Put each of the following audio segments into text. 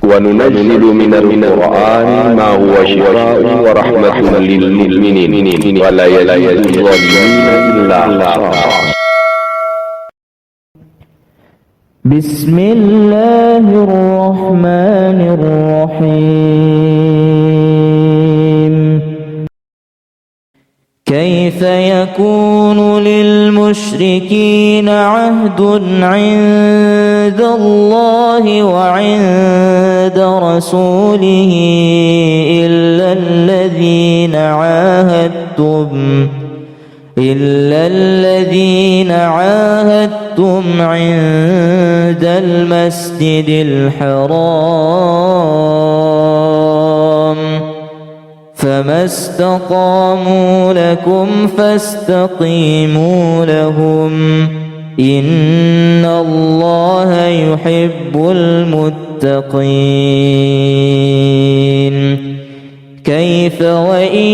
وننزل من القرآن ما هو شفاء ورحمة للمؤمنين ولا يزيد الظالمين إلا خسارا. بسم الله الرحمن الرحيم. كيف يكون للمشركين عهد عند الله وعند رسوله إلا الذين عاهدتم عند المسجد الحرام فما استقاموا لكم فاستقيموا لهم إن الله يحب المتقين. كيف وإن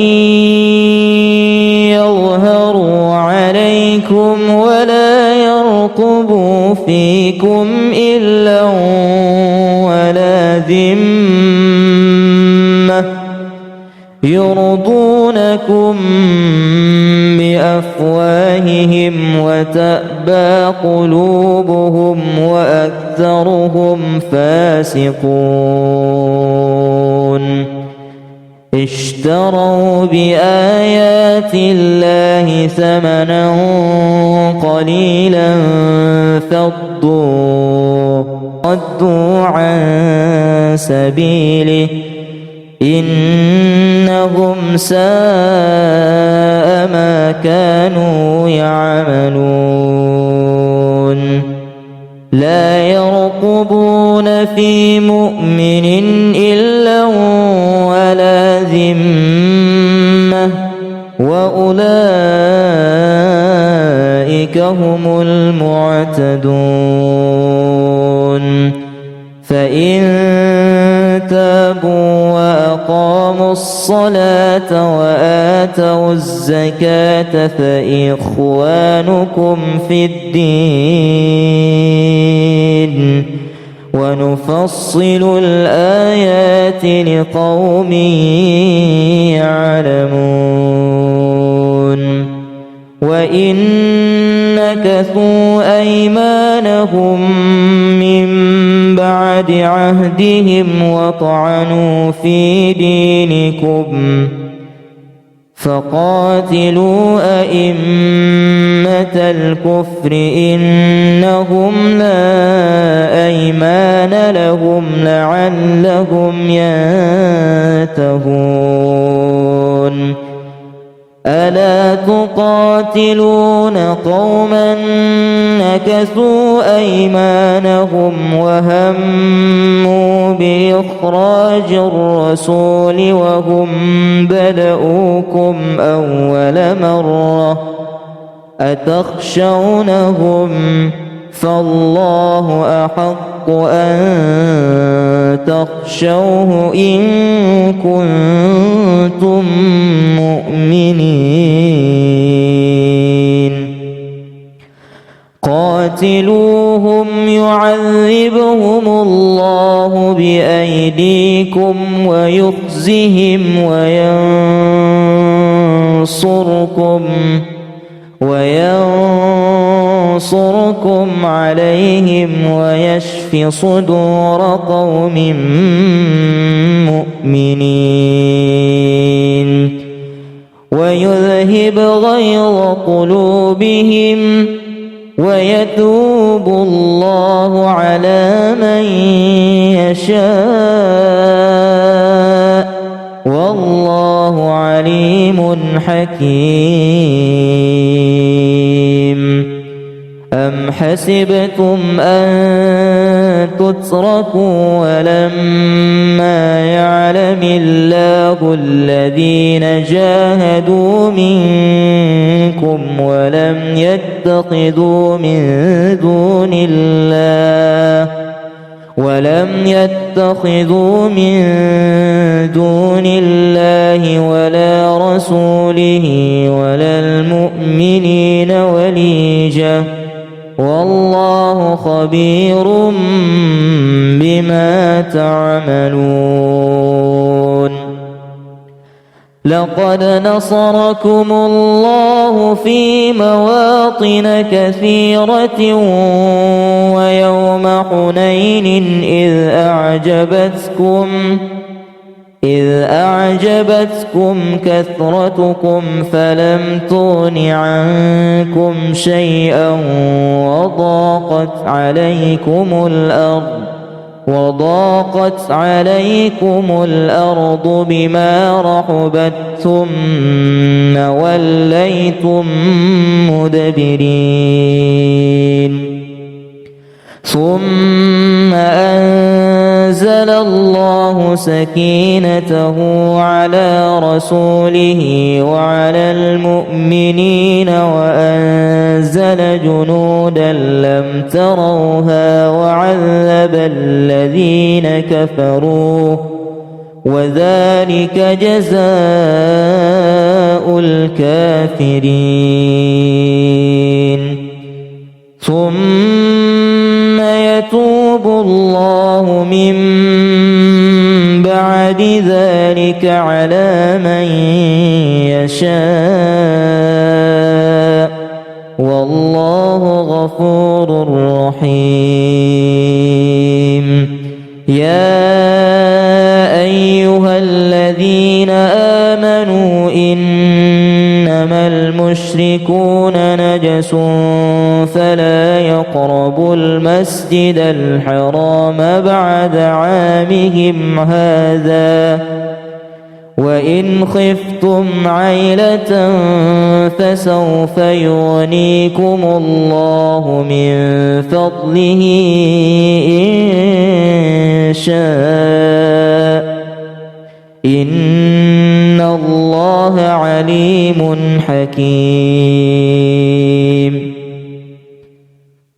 يظهروا عليكم ولا يرقبوا فيكم إلا ولا ذمة يرضونكم بأفواههم وتأبى قلوبهم وأكثرهم فاسقون. اشتروا بآيات الله ثمنا قليلا فصدوا عن سبيله إنهم ساء ما كانوا يعملون. لا يرقبون في مؤمن إلا ولا ذمة وأولئك هم المعتدون. فإن تابوا وأقاموا الصلاة وآتوا الزكاة فإخوانكم في الدين ونفصل الآيات لقوم يعلمون. وإن نكثوا أيمانهم من بعد عهدهم وطعنوا في دينكم فقاتلوا أئمة الكفر إنهم لا أيمان لهم لعلهم ينتهون. ألا تقاتلون قوما نكثوا أيمانهم وهموا بإخراج الرسول وهم بدؤوكم أول مرة أتخشونهم فالله أحق أن تخشوه إن كنتم مؤمنين. قاتلوهم يعذبهم الله بأيديكم ويخزهم وينصركم عليهم ويشف صدور قوم مؤمنين ويذهب غيظ قلوبهم ويتوب الله على من يشاء والله عليم حكيم. أم حسبتم أن تتركوا ولما يعلم الله الذين جاهدوا منكم ولم يتخذوا من دون الله ولا رسوله ولا المؤمنين وليجة والله والله خبير بما تعملون. لقد نصركم الله في مواطن كثيرة ويوم حنين إذ أعجبتكم كثرتكم فلم تغن عنكم شيئا وضاقت عليكم الأرض بما رحبت ثم وليتم مدبرين. ثم أنزل الله سكينته على رسوله وعلى المؤمنين وأنزل جنودا لم تروها وعذب الذين كفروا وذلك جزاء الكافرين. ثم يتوب الله من بعد ذلك على من يشاء والله غفور رحيم. يا أيها الذين آمنوا إنما المشركون نجس فلا يقربوا المسجد الحرام بعد عامهم هذا وإن خفتم عيلة فسوف يغنيكم الله من فضله إن شاء إن الله عليم حكيم.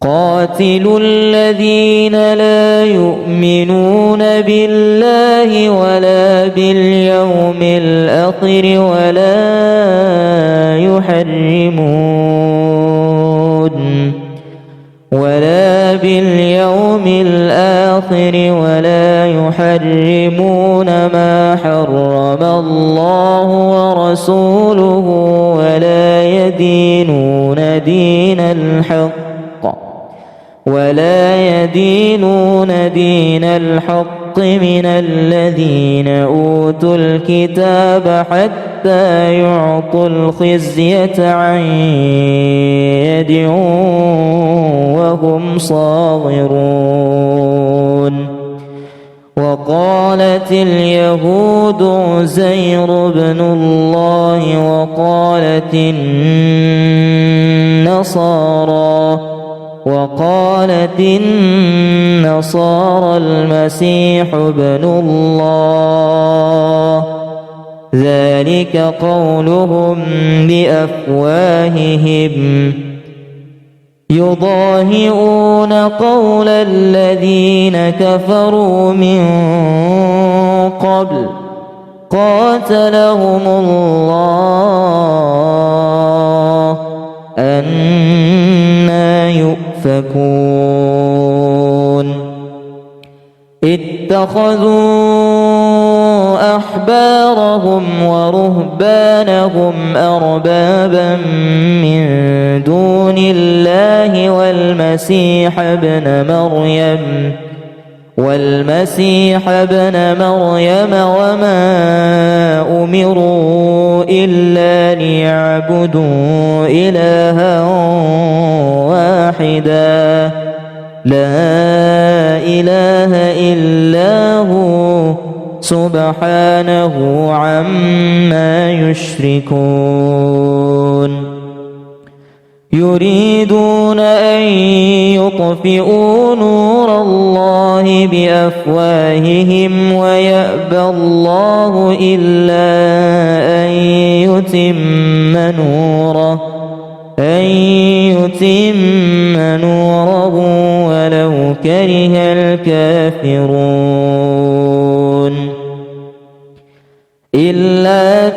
قاتلوا الذين لا يؤمنون بالله ولا باليوم الآخر ولا يحرمون ما حرم الله ورسوله ولا يدينون دين الحق من الذين أوتوا الكتاب حتى يعطوا الخزية عن يد وهم صاغرون. وقالت اليهود عزير بن الله وقالت النصارى المسيح ابن الله ذلك قولهم بأفواههم يضاهئون قول الذين كفروا من قبل قاتلهم الله أنى يؤفكون. اتخذوا أحبارهم ورهبانهم أربابا من دون الله والمسيح ابن مريم وما أمروا إلا ليعبدوا إلها واحدا لا إله إلا هو سبحانه عما يشركون. يريدون أن يطفئوا نور الله بأفواههم ويأبى الله إلا أن يتم نوره ولو كره الكافرون. إلا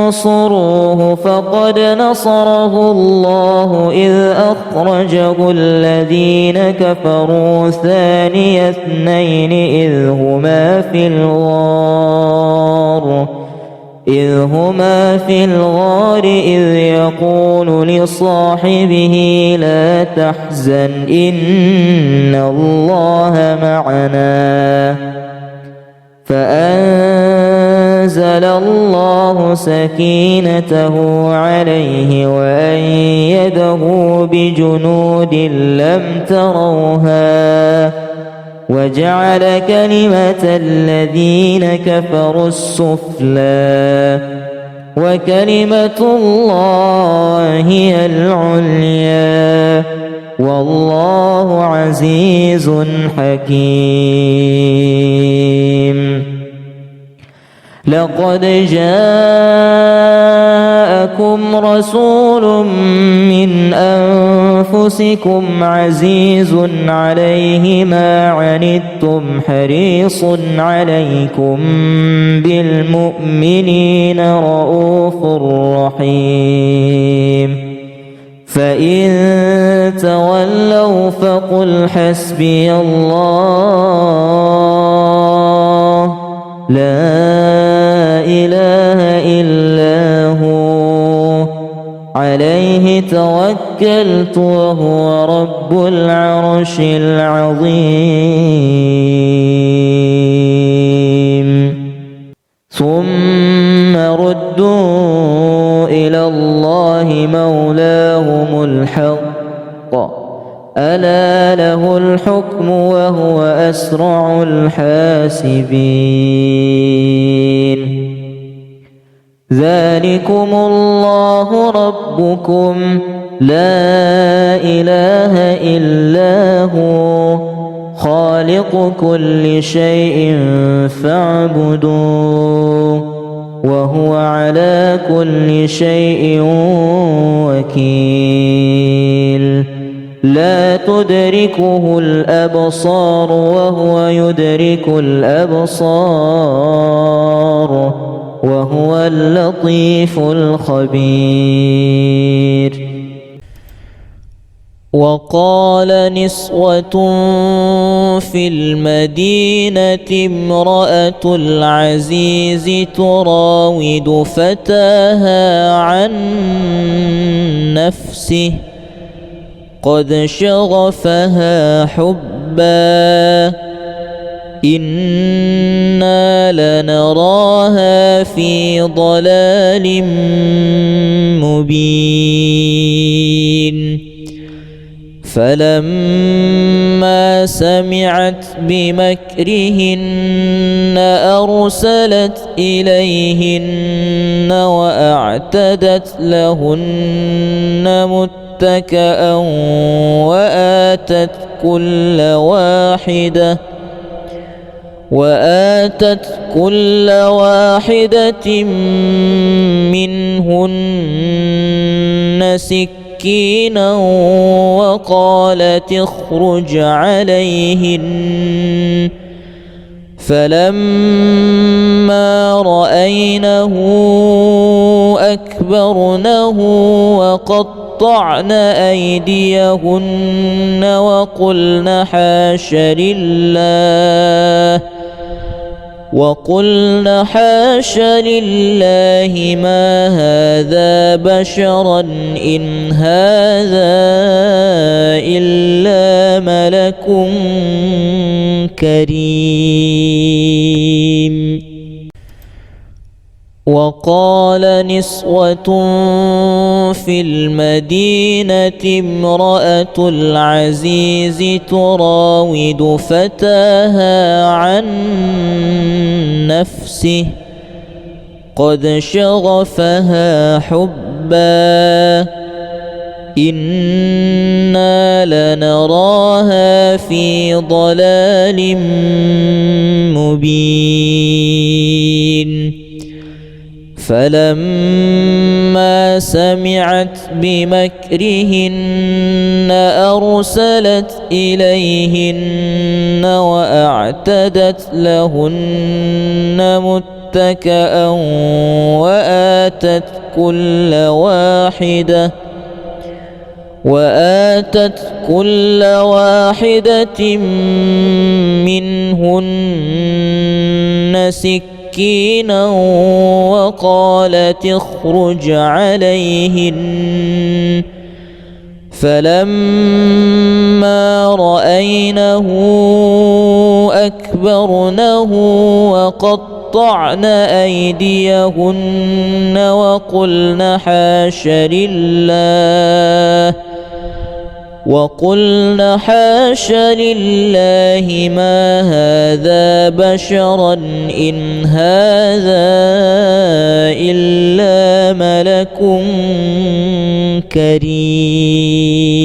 تنصروه فقد نصره الله إذ أخرجه الذين كفروا ثاني اثنين إذ هما في الغار إذ يقول لصاحبه لا تحزن إن الله معنا فأنزل الله سكينته عليه وأيده بجنود لم تروها وجعل كلمة الذين كفروا السفلى وكلمة الله هي العليا والله عزيز حكيم. لقد جاءكم رسول من أنفسكم عزيز عليه ما عنتم حريص عليكم بالمؤمنين رؤوف رحيم. فإن تولوا فقل حسبي الله لا إله إلا هو عليه توكلت وهو رب العرش العظيم. ثم ردوا إلى الله مولاهم الحق ألا له الحكم وهو أسرع الحاسبين. ذلكم الله ربكم لا إله إلا هو خالق كل شيء فاعبدوه وهو على كل شيء وكيل. لا تدركه الأبصار وهو يدرك الأبصار وهو اللطيف الخبير. وقال نسوة في المدينة امرأة العزيز تراود فتاها عن نفسه قد شغفها حبا إنا لنراها في ضلال مبين. فلما سمعت بمكرهن أرسلت إليهن وأعتدت لهن متكئا وآتت كل واحدة منهن سكينا وقالت اخرج عليهن. فلما رأينه أكبرنه وقطعن أيديهن وقلن حاش لله ما هذا بشرا إن هذا إلا ملك كريم. وقال نسوة في المدينة امرأة العزيز تراود فتاها عن نفسه قد شغفها حبا إنا لنراها في ضلال مبين. فلما سمعت بمكرهن أرسلت إليهن وأعتدت لهن متكأ وآتت كل واحدة منهن سكينا وقالت اخرج عليهن فلما رأينه أكبرنه وقطعن أيديهن وقلن حاش لله ما هذا بشرا إن هذا إلا ملك كريم.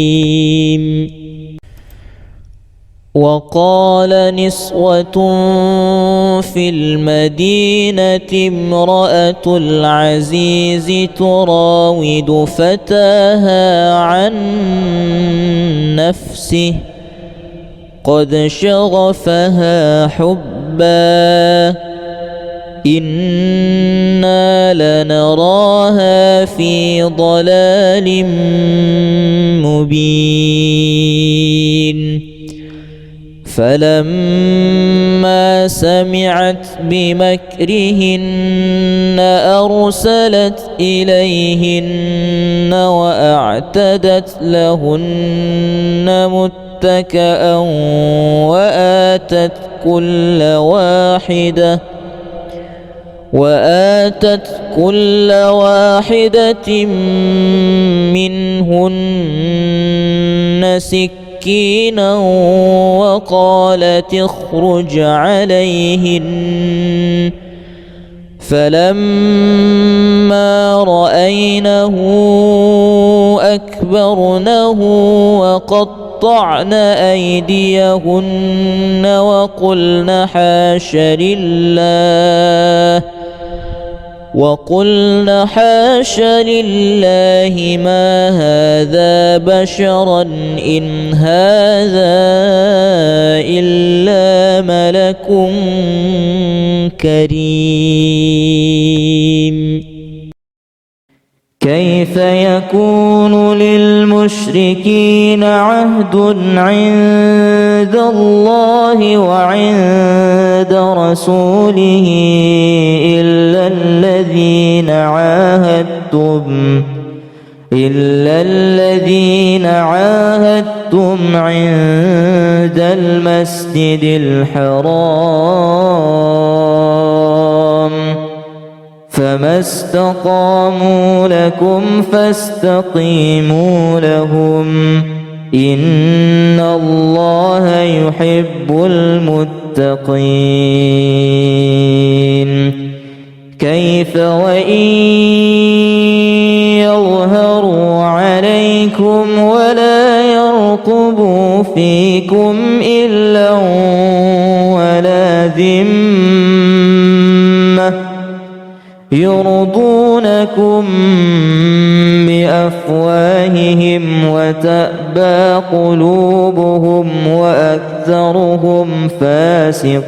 وقال نسوة في المدينة امرأة العزيز تراود فتاها عن نفسه قد شغفها حبا إنا لنراها في ضلال مبين. فلما سمعت بمكرهن أرسلت إليهن وأعتدت لهن متكأ وآتت كل واحدة منهن سكينا وقالت اخرج عليهن فلما رأينه أكبرنه وقطعن أيديهن وقلن حاش لله ما هذا بشرا إن هذا إلا ملك كريم. كيف يكون للمشركين عهد عند الله وعند رسوله إلا الذين عاهدتم عند المسجد الحرام فما استقاموا لكم فاستقيموا لهم إن الله يحب المتقين. كيف وإن يظهروا عليكم ولا يرقبوا فيكم إلا ولا ذمة يرضونكم بأفواههم وتأبى قلوبهم وأكثرهم فاسقون.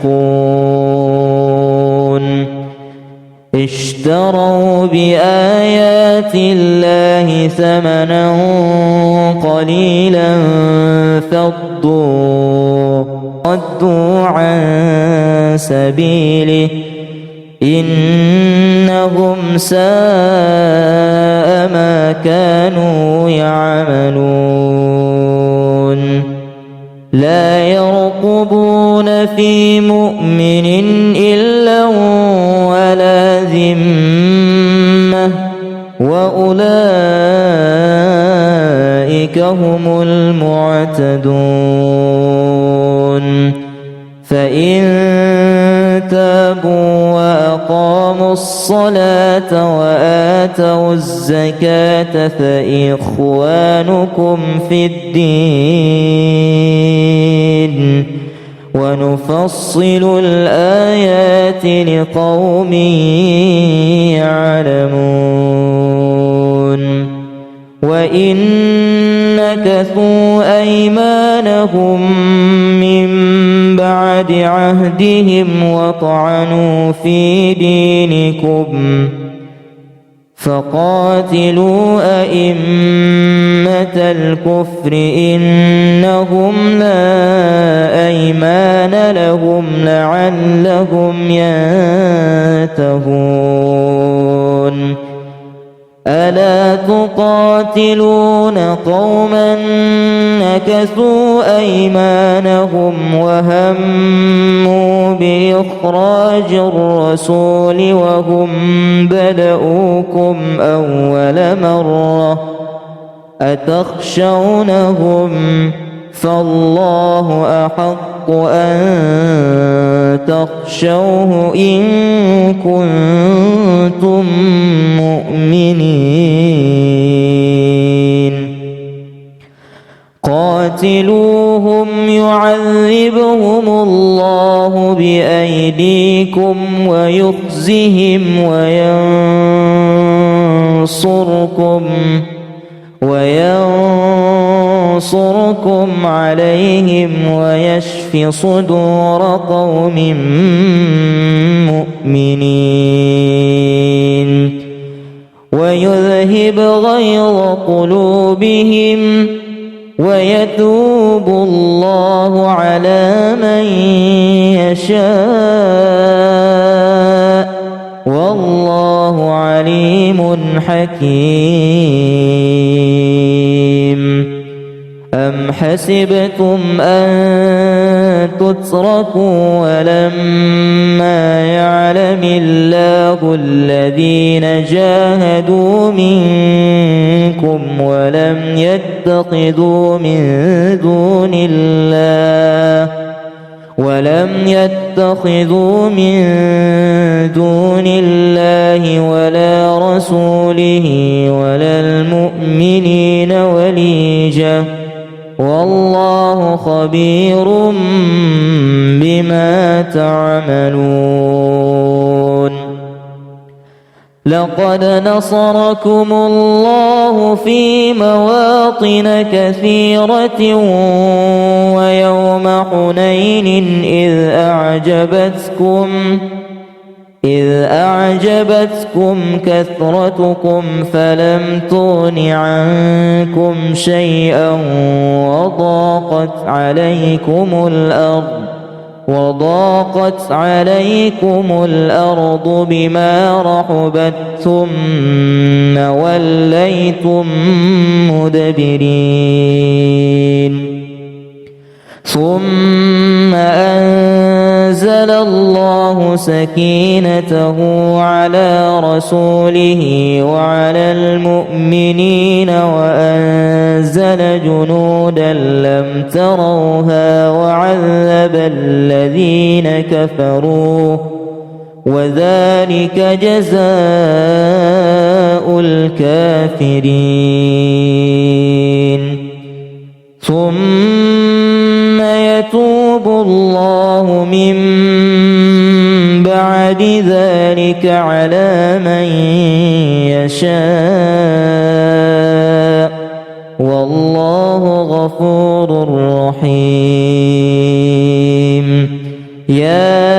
اشتروا بآيات الله ثمنا قليلا فصدوا عن سبيله إنهم ساء ما كانوا يعملون. لا يرقبون في مؤمن إلا ولا ذمة وأولئك هم المعتدون. فإن تابوا وأقاموا الصلاة وآتوا الزكاة فإخوانكم في الدين ونفصل الآيات لقوم يعلمون. وإن نكثوا أيمانهم من بعد عهدهم وطعنوا في دينكم فقاتلوا أئمة الكفر إنهم لا أيمان لهم لعلهم ينتهون ألا تقاتلون قوما نكثوا أيمانهم وهموا بإخراج الرسول وهم بدؤوكم أول مرة أتخشونهم فالله أحق أن تخشوه إن كنتم مؤمنين قاتلوهم يعذبهم الله بأيديكم ويخزهم وينصركم عليهم ويشف صدور قوم مؤمنين ويذهب غيظ قلوبهم ويتوب الله على من يشاء والله عليم حكيم أم حسبتم أن تتركوا ولما يعلم الله الذين جاهدوا منكم ولم يتخذوا من دون الله ولا رسوله ولا المؤمنين وليجة والله خبير بما تعملون لقد نصركم الله في مواطن كثيرة ويوم حنين إذ أعجبتكم كثرتكم فلم تغن عنكم شيئا وضاقت عليكم الأرض بما رحبت ثم وليتم مدبرين ثم أنزل الله سكينته على رسوله وعلى المؤمنين وأنزل جنودا لم تروها وعذب الذين كفروا وذلك جزاء الكافرين ثم يتوب الله من بعد ذلك على من يشاء والله غفور رحيم يا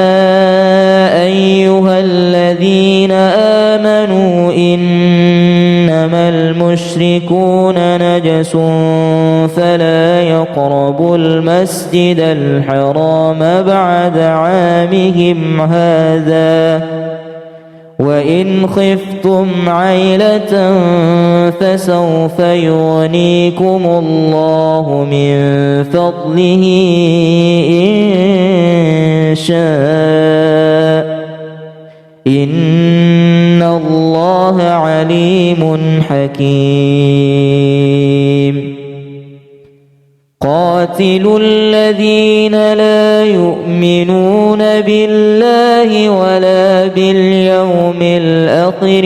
أيها الذين آمنوا إنما المشركون نجس فلا يقربوا المسجد الحرام بعد عامهم هذا وإن خفتم عيلة فسوف يغنيكم الله من فضله إن شاء إن الله عليم حكيم قاتلوا الذين لا يؤمنون بالله ولا باليوم الآخر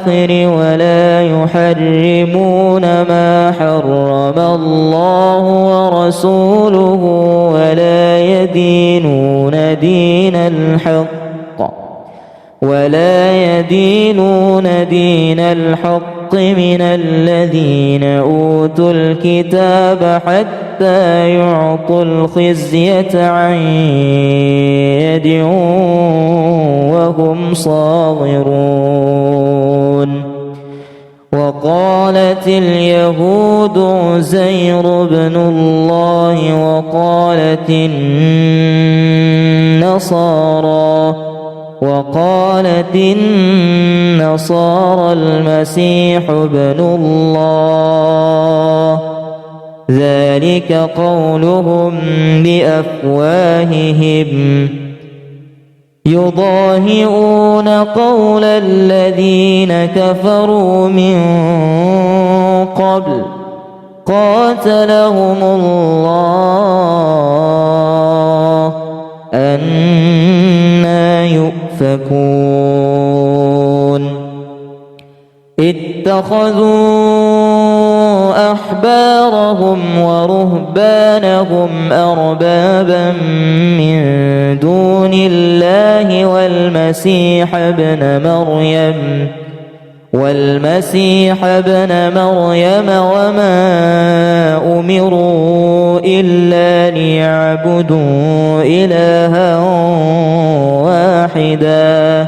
الآخر ولا يحرمون ما حرم الله ورسوله ولا يدينون دين الحق من الذين أوتوا الكتاب حتى يعطوا الخزية عن يد وهم صاغرون. وقالت اليهود عزير بن الله وقالت النصارى المسيح ابن الله، ذلك قولهم بأفواههم يضاهئون قول الذين كفروا من قبل قاتلهم الله أنى يؤفكون. اتخذوا أحبارهم ورهبانهم أربابا من دون الله والمسيح ابن مريم وما أمروا إلا ليعبدوا إلها واحدا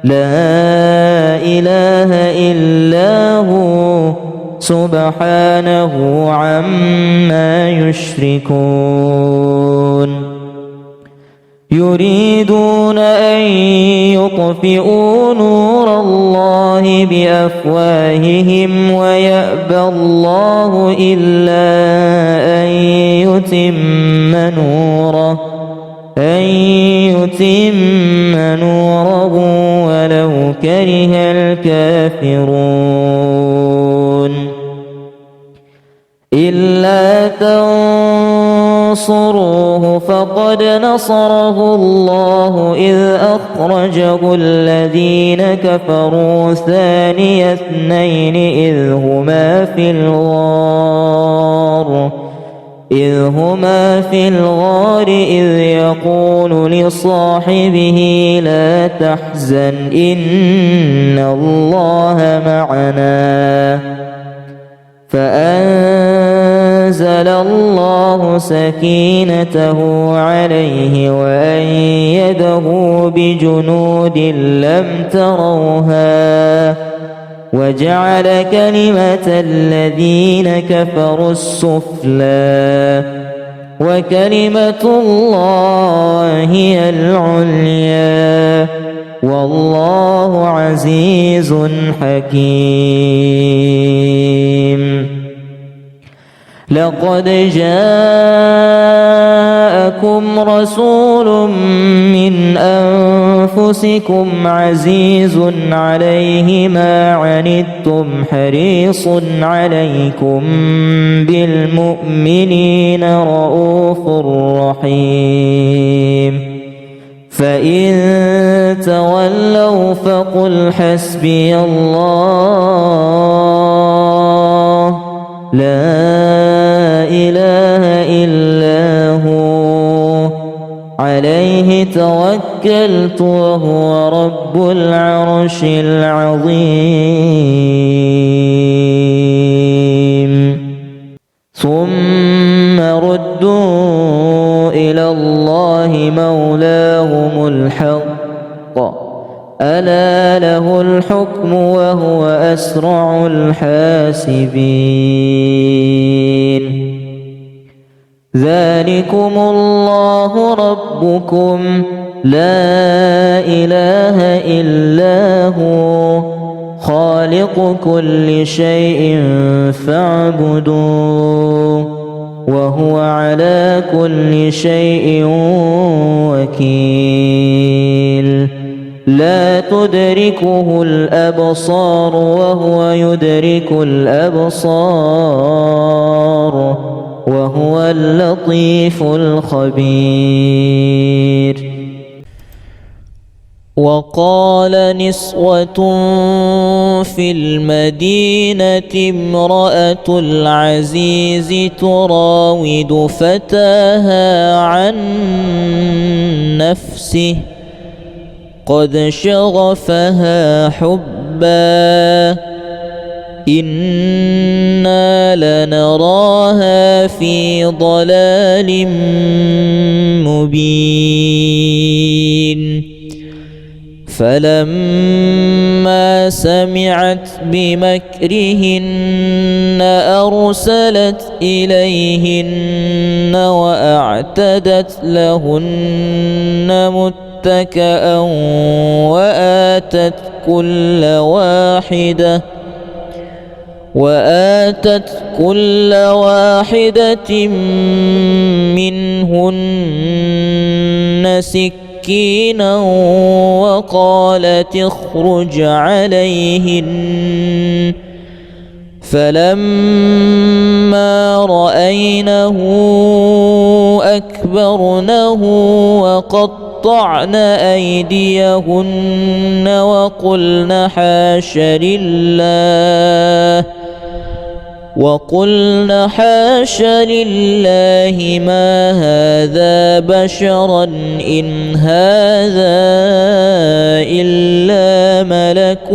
لا إله إلا هو سبحانه عما يشركون. يريدون أن يطفئوا نور الله بأفواههم ويأبى الله إلا أن يتم نوره ولو كره الكافرون. إلا تنصروه فقد نصره الله إذ أخرجه الذين كفروا ثاني اثنين إذ هما في الغار إذ يقول لصاحبه لا تحزن إن الله معنا فأنزل الله سكينته عليه وأيده بجنود لم تروها وجعل كلمة الذين كفروا السفلى وكلمة الله هي العليا والله عزيز حكيم. لقد جاءكم رسول من أنفسكم عزيز عليه ما عنتم حريص عليكم بالمؤمنين رؤوف رحيم. فإن تولوا فقل حسبي الله لا إله إلا هو عليه توكلت وهو رب العرش العظيم. ثم ردوا إلى الله مولاهم الحق ألا له الحكم وهو أسرع الحاسبين. ذلكم الله ربكم لا إله إلا هو خالق كل شيء فاعبدوه وهو على كل شيء وكيل. لا تدركه الأبصار وهو يدرك الأبصار وهو اللطيف الخبير. وقال نسوة في المدينة امرأة العزيز تراود فتاها عن نفسه قد شغفها حبا إنا لنراها في ضلال مبين فلما سمعت بمكرهن أرسلت إليهن وأعتدت لهن متكأ وآتت كل واحدة منهن سكينا وقالت اخرج عليهن فلما رأينه أكبرنه وقطعن أيديهن وقلن حاش لله ما هذا بشرا إن هذا إلا ملك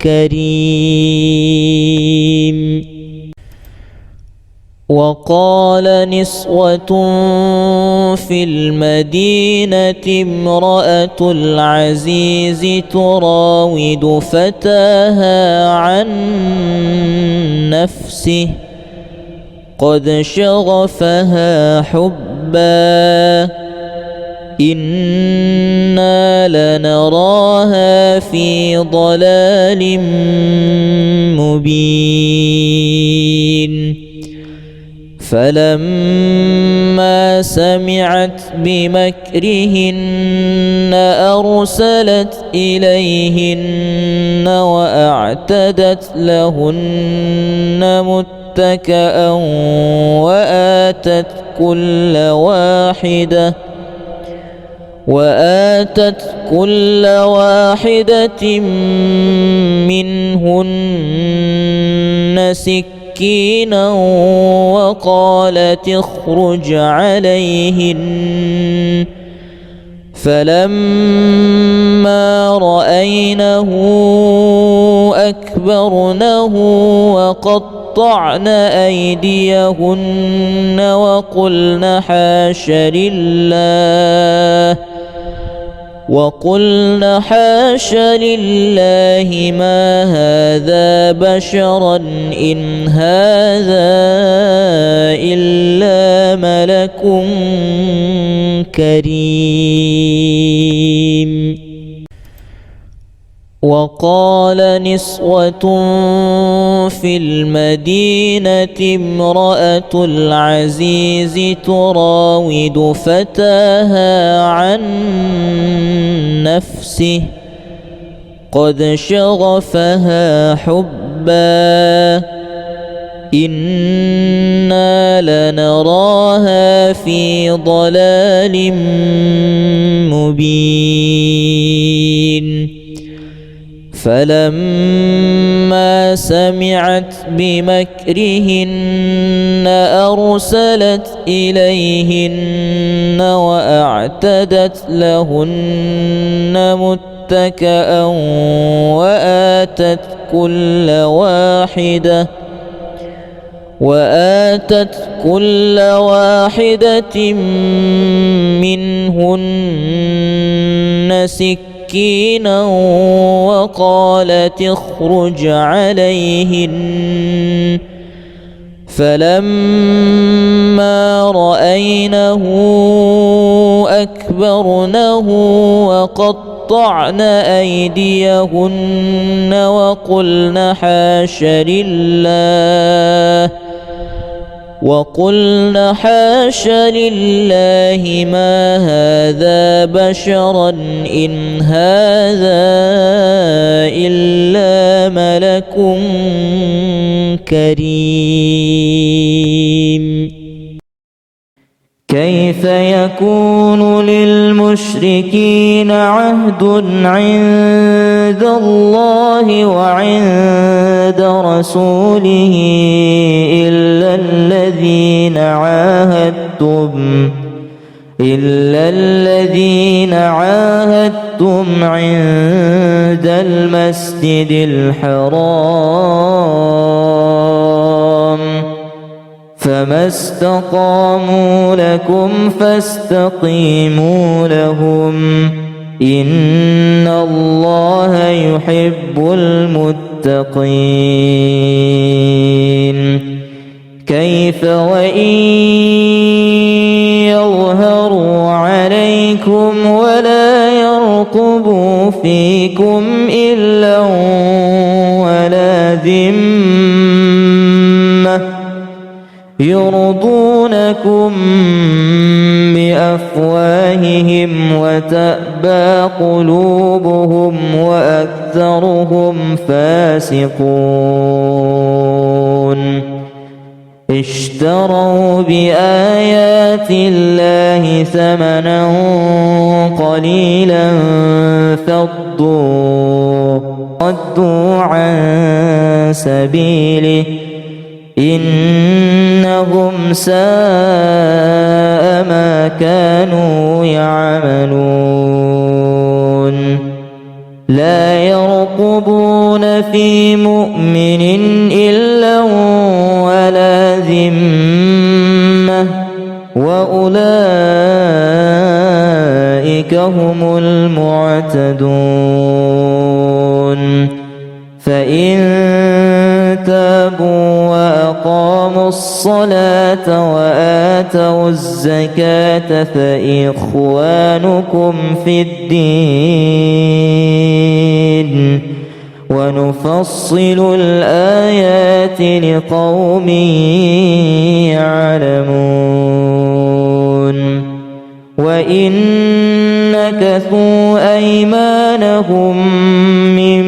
كريم وقال نسوة في المدينة امرأة العزيز تراود فتاها عن نفسه قد شغفها حبا إنا لنراها في ضلال مبين فلما سمعت بمكرهن أرسلت إليهن وأعتدت لهن متكأ وآتت كل واحدة منهن سكينا وقالت اخرج عليهن فلما رأينه أكبرنه وقطعن أيديهن وقلن حاش لله ما هذا بشرا إن هذا إلا ملك كريم وقال نسوة في المدينة امرأة العزيز تراود فتاها عن نفسه قد شغفها حبا إنا لنراها في ضلال مبين فلما سمعت بمكرهن أرسلت إليهن وأعتدت لهن متكأ وآتت كل واحدة منهن سكينا وقالت اخرج عليهن فلما رأينه أكبرنه وقطعن أيديهن وقلن حاش لله ما هذا بشرا إن هذا إلا ملك كريم كيف يكون للمشركين عهد عند الله وعند رسوله إلا الذين عاهدتم عند المسجد الحرام فما استقاموا لكم فاستقيموا لهم إن الله يحب المتقين كيف وإن يظهروا عليكم ولا يرقبوا فيكم إلا ولا ذمة يرضونكم بأفواههم وتأبى قلوبهم وأكثرهم فاسقون اشتروا بآيات الله ثمنا قليلا فصدوا عن سبيله إنهم ساء ما كانوا يعملون لا يرقبون في مؤمن إلا ولا ذمة وأولئك هم المعتدون فإن تابوا وأقاموا الصلاة وآتوا الزكاة فإخوانكم في الدين ونفصل الآيات لقوم يعلمون وإن نكثوا أيمانهم من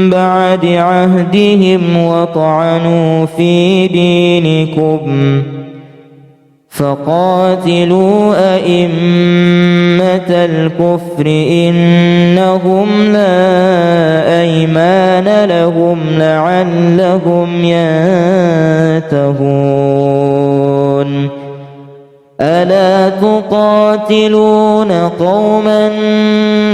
بعد عهدهم وطعنوا في دينكم فقاتلوا أئمة الكفر إنهم لا أيمان لهم لعلهم ينتهون ألا تقاتلون قوما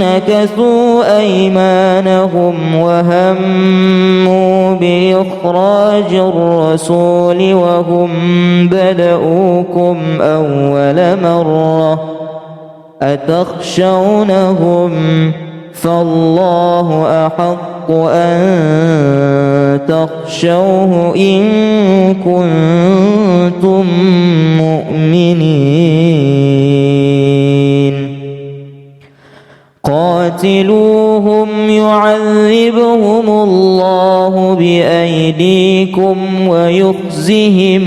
نكثوا أيمانهم وهموا بإخراج الرسول وهم بدؤوكم أول مرة أتخشونهم فالله أحق أن تخشوه إن كنتم مؤمنين قاتلوهم يعذبهم الله بأيديكم ويخزهم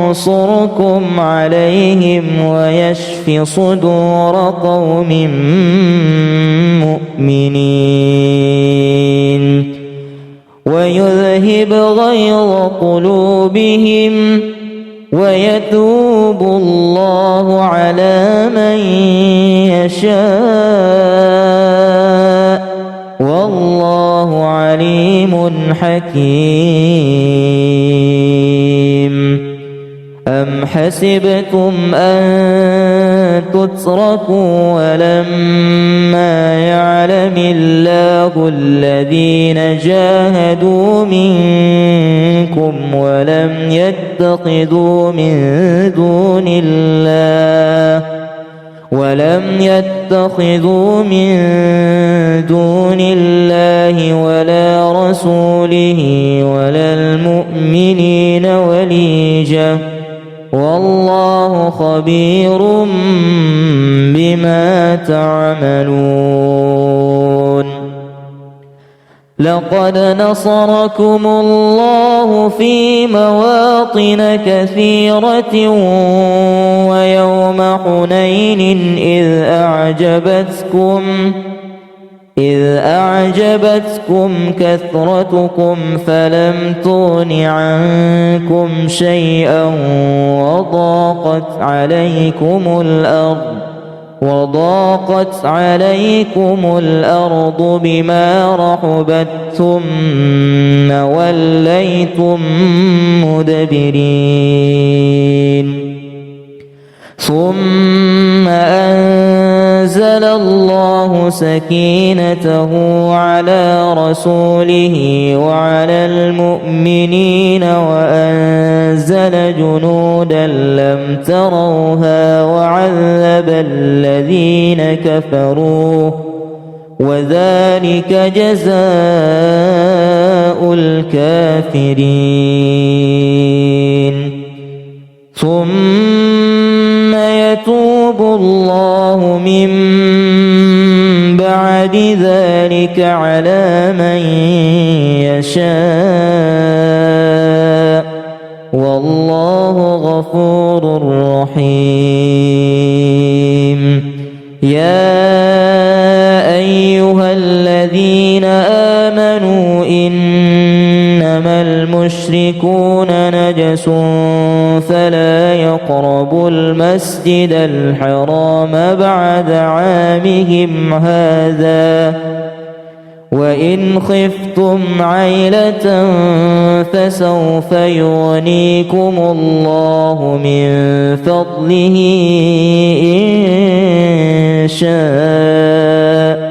وينصركم عليهم ويشف صدور قوم مؤمنين ويذهب غيظ قلوبهم ويتوب الله على من يشاء والله عليم حكيم أم حسبتم أن تتركوا ولما يعلم الله الذين جاهدوا منكم ولم يتخذوا من دون الله ولا رسوله ولا المؤمنين وليجة والله خبير بما تعملون لقد نصركم الله في مواطن كثيرة ويوم حنين إذ أعجبتكم كثرتكم فلم تغن عنكم شيئا وضاقت عليكم الأرض بما رحبت ثم وليتم مدبرين ثم أنزل الله سكينته على رسوله وعلى المؤمنين وأنزل جنودا لم تروها وعذب الذين كفروا وذلك جزاء الكافرين ثم يتوب الله من بعد ذلك على من يشاء والله غفور رحيم يا أيها الذين آمنوا إنما المشركون نجس فلا يقربوا المسجد الحرام بعد عامهم هذا وإن خفتم عيلة فسوف يغنيكم الله من فضله إن شاء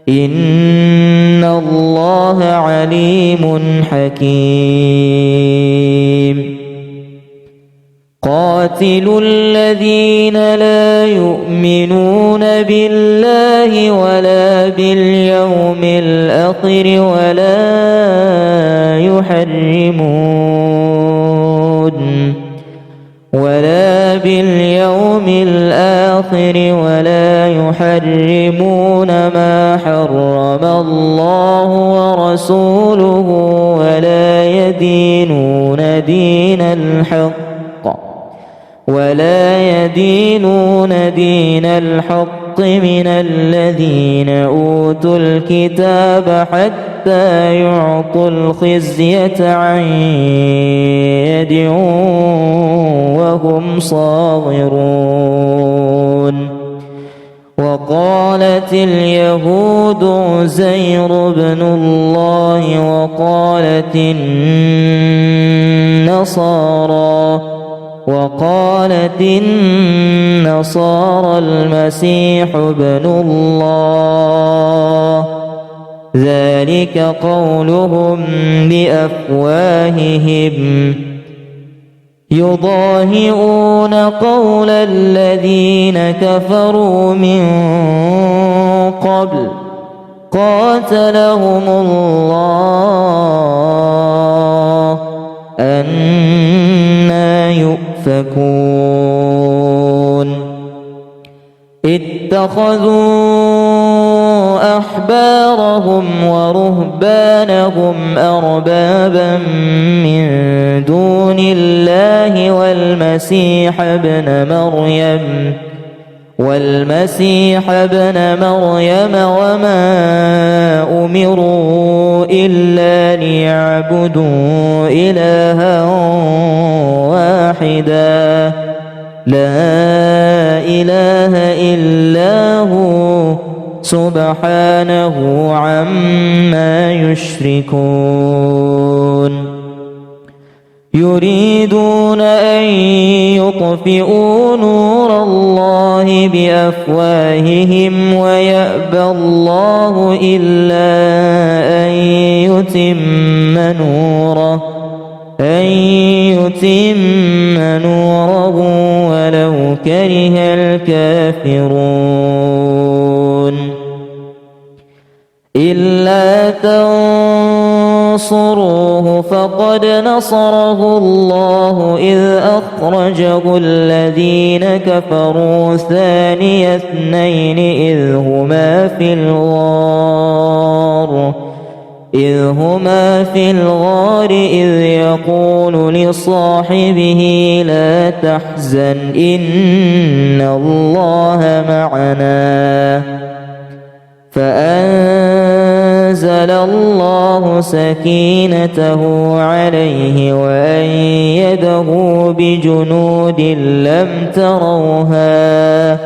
إن الله عليم حكيم قاتلوا الذين لا يؤمنون بالله ولا باليوم الآخر ولا يحرمون ما حرم الله ورسوله ولا يدينون دين الحق من الذين أوتوا الكتاب حتى يعطوا الخزية عن يد وهم صاغرون وقالت اليهود عزير بن الله وقالت النصارى المسيح ابن الله ذلك قولهم بأفواههم يضاهئون قول الذين كفروا من قبل قاتلهم الله أنى يؤفكون اتخذوا أحبارهم ورهبانهم أربابا من دون الله والمسيح ابن مريم وما أمروا إلا ليعبدوا إلها واحدا لا إله إلا هو سبحانه عما يشركون يريدون أن يطفئوا نور الله بأفواههم ويأبى الله إلا أن يتم نوره ولو كره الكافرون إلا تنصروه فقد نصره الله إذ أخرجه الذين كفروا ثاني اثنين إذ هما في الغار إذ يقول لصاحبه لا تحزن إن الله معنا فأنزل الله سكينته عليه وأيده بجنود لم تروها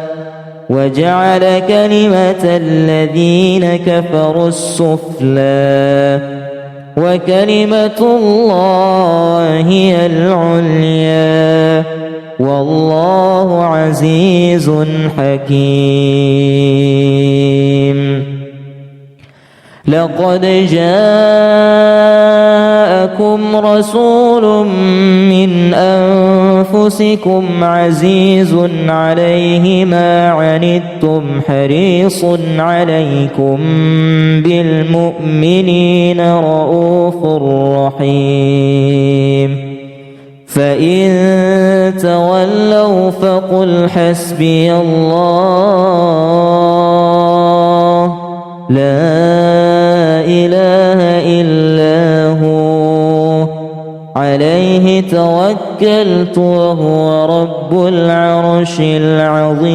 وجعل كلمة الذين كفروا السفلى وكلمة الله هي العليا والله عزيز حكيم. لقد جاءكم رسول من أنفسكم عزيز عليه ما عنتم حريص عليكم بالمؤمنين رؤوف رحيم. فإن تولوا فقل حسبي الله لا إله إلا هو عليه توكلت وهو رب العرش العظيم.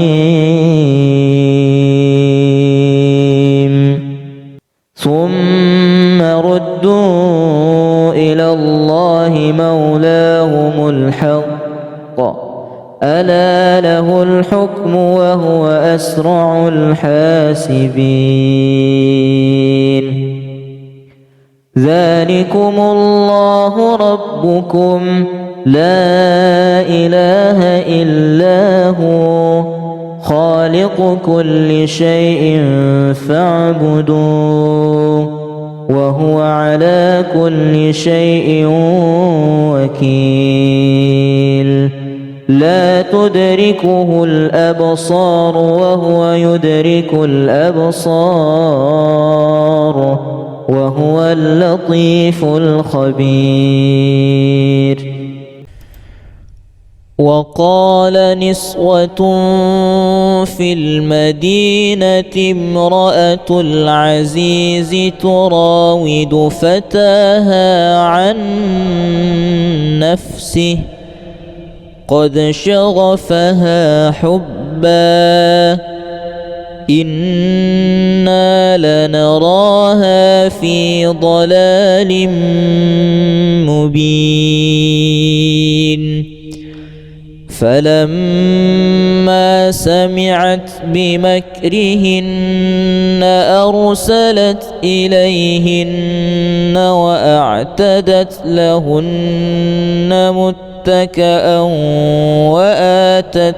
ثم ردوا إلى الله مولاهم الحق ألا له الحكم وهو أسرع الحاسبين. ذلكم الله ربكم لا إله إلا هو خالق كل شيء فاعبدوه وهو على كل شيء وكيل. لا تدركه الأبصار وهو يدرك الأبصار وهو اللطيف الخبير. وقال نسوة في المدينة امرأة العزيز تراود فتاها عن نفسه قد شغفها حبا إنا لنراها في ضلال مبين. فلما سمعت بمكرهن أرسلت إليهن وأعتدت لهن متكئا وآتت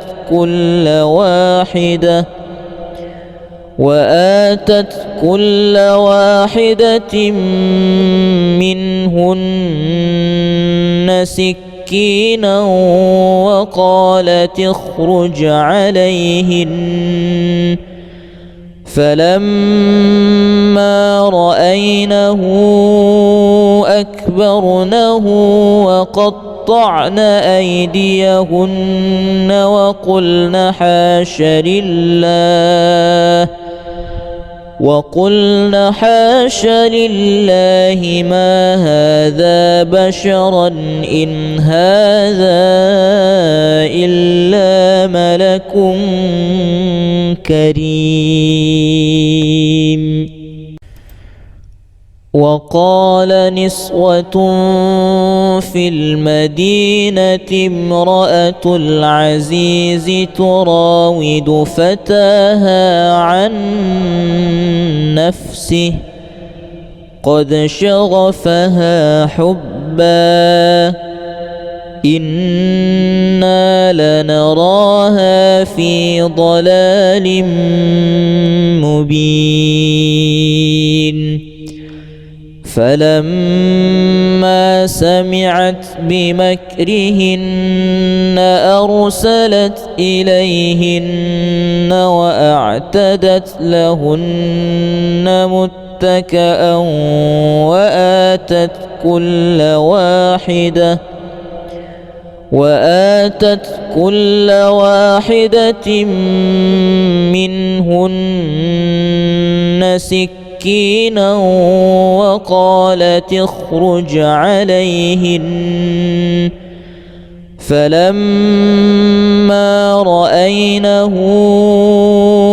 كل واحدة منهن سكينا وقالت اخرج عليهن. فلما رأينه أكبرنه وقطعن أيديهن وقلن حاش لله ما هذا بشرا إن هذا إلا ملك كريم. وقال نسوة في المدينة امرأة العزيز تراود فتاها عن نفسه قد شغفها حبا إنا لنراها في ضلال مبين. فلما سمعت بمكرهن أرسلت إليهن وأعتدت لهن متكئا وآتت كل واحدة منهن سكينا وقالت اخرج عليهن. فلما رأينه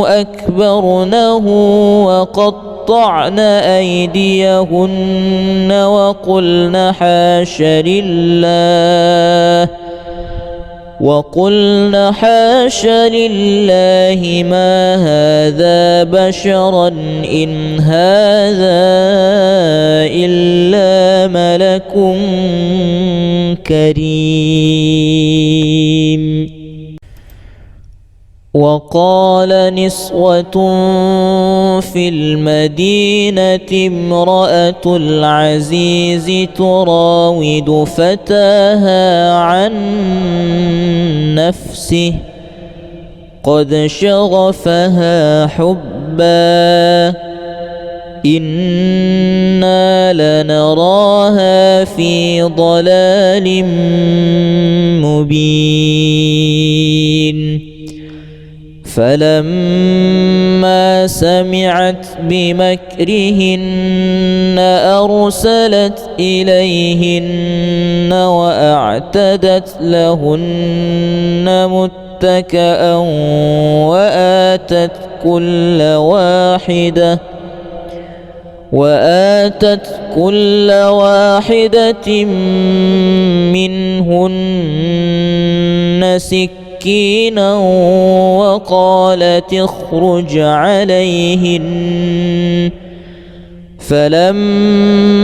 أكبرنه وقطعن أيديهن وقلن حاش لله ما هذا بشرا إن هذا إلا ملك كريم. وقال نسوة في المدينة امرأة العزيز تراود فتاها عن نفسه قد شغفها حبا إنا لنراها في ضلال مبين. فلما سمعت بمكرهن أرسلت إليهن وأعتدت لهن متكأ وآتت كل واحدة منهن سكينا وقالت اخرج عليهن. فلما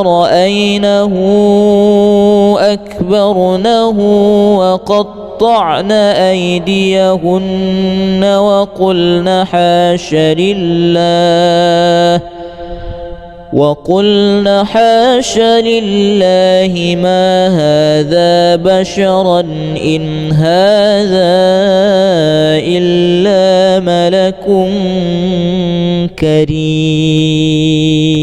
رأينه أكبرنه وقطعن أيديهن وقلن حاش لله ما هذا بشرا إن هذا إلا ملك كريم.